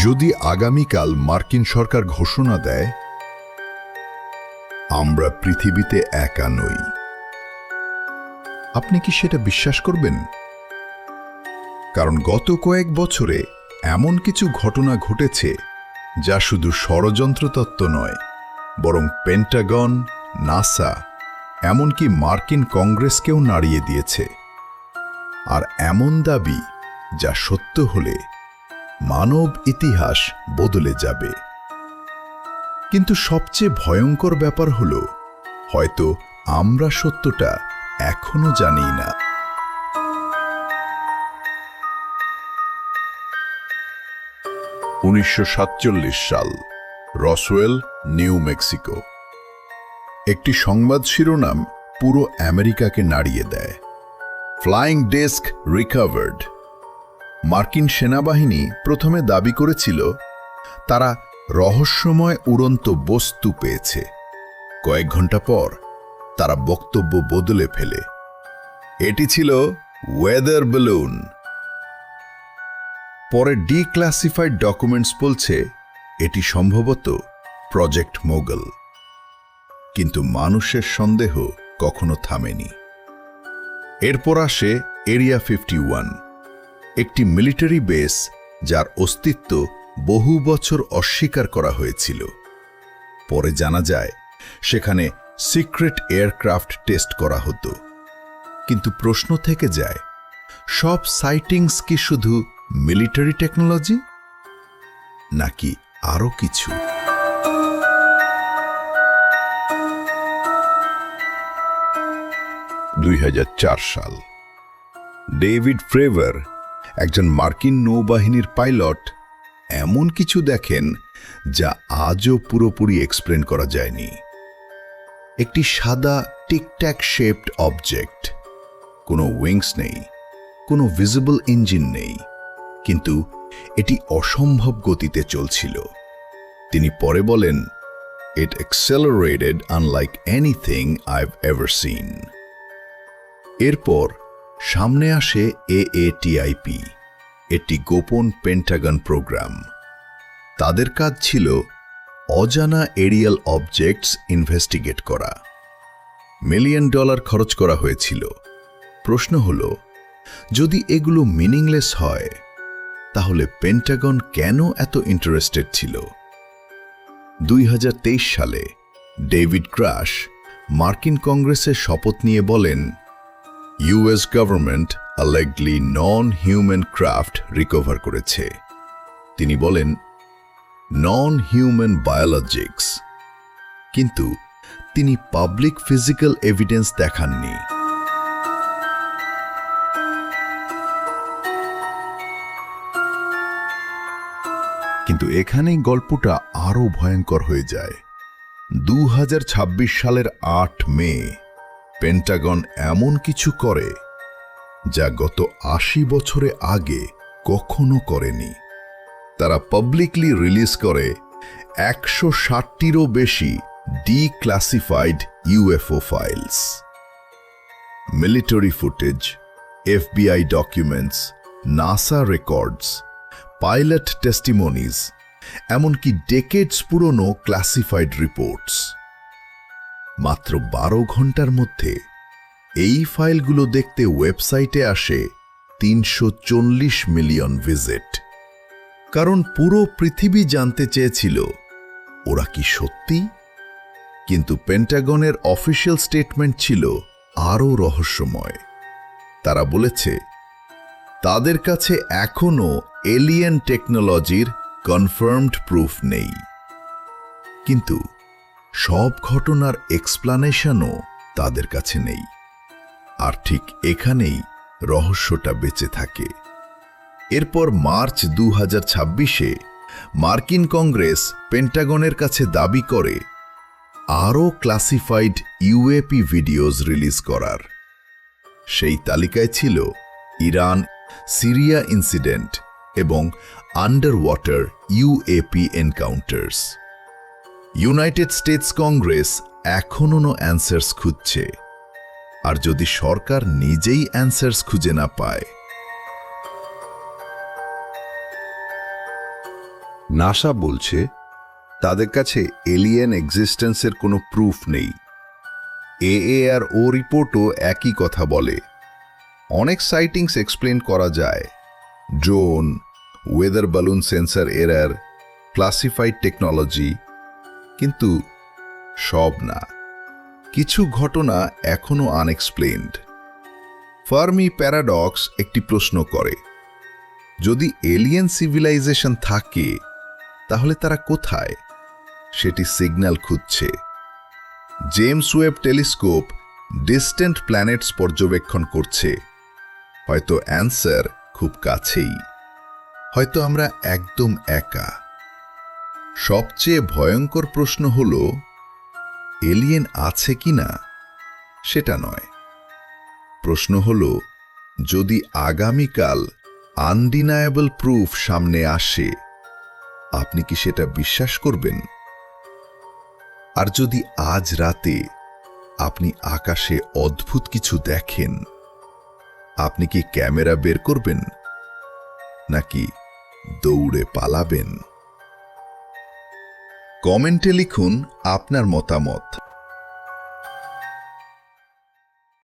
যদি আগামীকাল মার্কিন সরকার ঘোষণা দেয় আমরা পৃথিবীতে একা নই, আপনি কি সেটা বিশ্বাস করবেন? কারণ গত কয়েক বছরে এমন কিছু ঘটনা ঘটেছে যা শুধু ষড়যন্ত্র তত্ত্ব নয়, বরং পেন্টাগন, নাসা, এমনকি মার্কিন কংগ্রেসকেও নাড়িয়ে দিয়েছে। আর এমন দাবি যা সত্য হলে মানব ইতিহাস বদলে যাবে। কিন্তু সবচেয়ে ভয়ঙ্কর ব্যাপার হল, হয়তো আমরা সত্যটা এখনো জানি না। 1947 সাল, রসওয়েল, নিউ মেক্সিকো। একটি সংবাদ শিরোনাম পুরো আমেরিকাকে নাড়িয়ে দেয়। Flying disc recovered. মার্কিন সেনাবাহিনী প্রথমে দাবি করেছিল তারা রহস্যময় উড়ন্ত বস্তু পেয়েছে। কয়েক ঘন্টা পর তারা বক্তব্য বদলে ফেলে। এটি ছিল ওয়েদার বেলুন। পরে ডিক্লাসিফাইড ডকুমেন্টস বলছে এটি সম্ভবত প্রজেক্ট মোগল। কিন্তু মানুষের সন্দেহ কখনো থামেনি। এরপর আসে এরিয়া 51, একটি মিলিটারি বেস যার অস্তিত্ব বহু বছর অস্বীকার করা হয়েছিল। পরে জানা যায় সেখানে সিক্রেট এয়ারক্রাফট টেস্ট করা হতো। কিন্তু প্রশ্ন থেকে যায়, সব সাইটিংস কি শুধু মিলিটারি টেকনোলজি, নাকি আরও কিছু? সাল, ডেভিড ফ্রেভার, একজন মার্কিন নৌবাহিনীর পাইলট, এমন কিছু দেখেন যা আজও পুরোপুরি এক্সপ্লেন করা যায়নি। একটি সাদা টিকট্যাক শেপড অবজেক্ট, কোনো উইংস নেই, কোনো ভিজিবল ইঞ্জিন নেই, কিন্তু এটি অসম্ভব গতিতে চলছিল। তিনি পরে বলেন, it accelerated unlike anything I've ever seen. এরপর সামনে আসে AATIP, একটি গোপন পেন্টাগন প্রোগ্রাম। তাদের কাজ ছিল অজানা এরিয়াল অবজেক্টস ইনভেস্টিগেট করা। $1 মিলিয়ন খরচ করা হয়েছিল। প্রশ্ন হল, যদি এগুলো মিনিংলেস হয়, তাহলে পেন্টাগন কেন এত ইন্টারেস্টেড ছিল? 2023 সালে ডেভিড ক্রাশ মার্কিন কংগ্রেসে শপথ নিয়ে বলেন, US government allegedly non-human craft recover করেছে। তিনি বলেন, নন-হিউম্যান বায়োলজিক্স। কিন্তু তিনি পাবলিক ফিজিক্যাল এভিডেন্স দেখাননি। কিন্তু এখানেই গল্পটা আরও ভয়ঙ্কর হয়ে যায়। 2026 সালের 8 মে পেন্টাগন এমন কিছু করে যা গত 80 বছরে আগে কখনো করেনি। তারা পাবলিকলি রিলিজ করে 160টিরও বেশি declassified UFO files. Military footage, FBI documents, NASA records, pilot টেস্টিমনিজ, এমনকি ডেকেডস পুরনো ক্লাসিফাইড রিপোর্টস। মাত্র 12 ঘন্টার মধ্যে এই ফাইলগুলো দেখতে ওয়েবসাইটে আসে 340 মিলিয়ন ভিজিট। কারণ পুরো পৃথিবী জানতে চেয়েছিল ওরা কি সত্যি? কিন্তু পেন্টাগনের অফিসিয়াল স্টেটমেন্ট ছিল আরও রহস্যময়। তারা বলেছে তাদের কাছে এখনও এলিয়েন টেকনোলজির কনফার্মড প্রুফ নেই। কিন্তু সব ঘটনার এক্সপ্লানেশনও তাদের কাছে নেই। আর ঠিক এখানেই রহস্যটা বেঁচে থাকে। এরপর মার্চ 2026-এ মার্কিন কংগ্রেস পেন্টাগনের কাছে দাবি করে আরও ক্লাসিফাইড UAP ভিডিওস রিলিজ করার। সেই তালিকায় ছিল ইরান, সিরিয়া ইনসিডেন্ট এবং under water UAP encounters. United states Congress এখনও অ্যান্সার্স খুঁজছে। আর যদি সরকার নিজেই অ্যান্সার্স খুঁজে না পায়, নাসা বলছে তাদের কাছে এলিয়েন এক্সিস্টেন্সের কোনো প্রুফ নেই। AARO রিপোর্টও একই কথা বলে। অনেক সাইটিংস এক্সপ্লেন করা যায়, drone, weather balloon sensor error, classified technology, কিন্তু সব না। কিছু ঘটনা এখনও আনএক্সপ্লেইনড। ফার্মি প্যারাডক্স একটি প্রশ্ন করে, যদি এলিয়েন সিভিলাইজেশন থাকে তাহলে তারা কোথায়? সেটি সিগন্যাল খুঁজছে। James Webb telescope distant planets পর্যবেক্ষণ করছে। হয়তো অ্যান্সার খুব কাছেই, হয়তো আমরা একদম একা। সবচেয়ে ভয়ঙ্কর প্রশ্ন হল, এলিয়েন আছে কিনা সেটা নয়। প্রশ্ন হল, যদি আগামীকাল আনডিনায়েবল প্রুফ সামনে আসে, আপনি কি সেটা বিশ্বাস করবেন? আর যদি আজ রাতে আপনি আকাশে অদ্ভুত কিছু দেখেন, আপনি কি ক্যামেরা বের করবেন নাকি দৌড়ে পালাবেন? কমেন্টে লিখুন আপনার মতামত।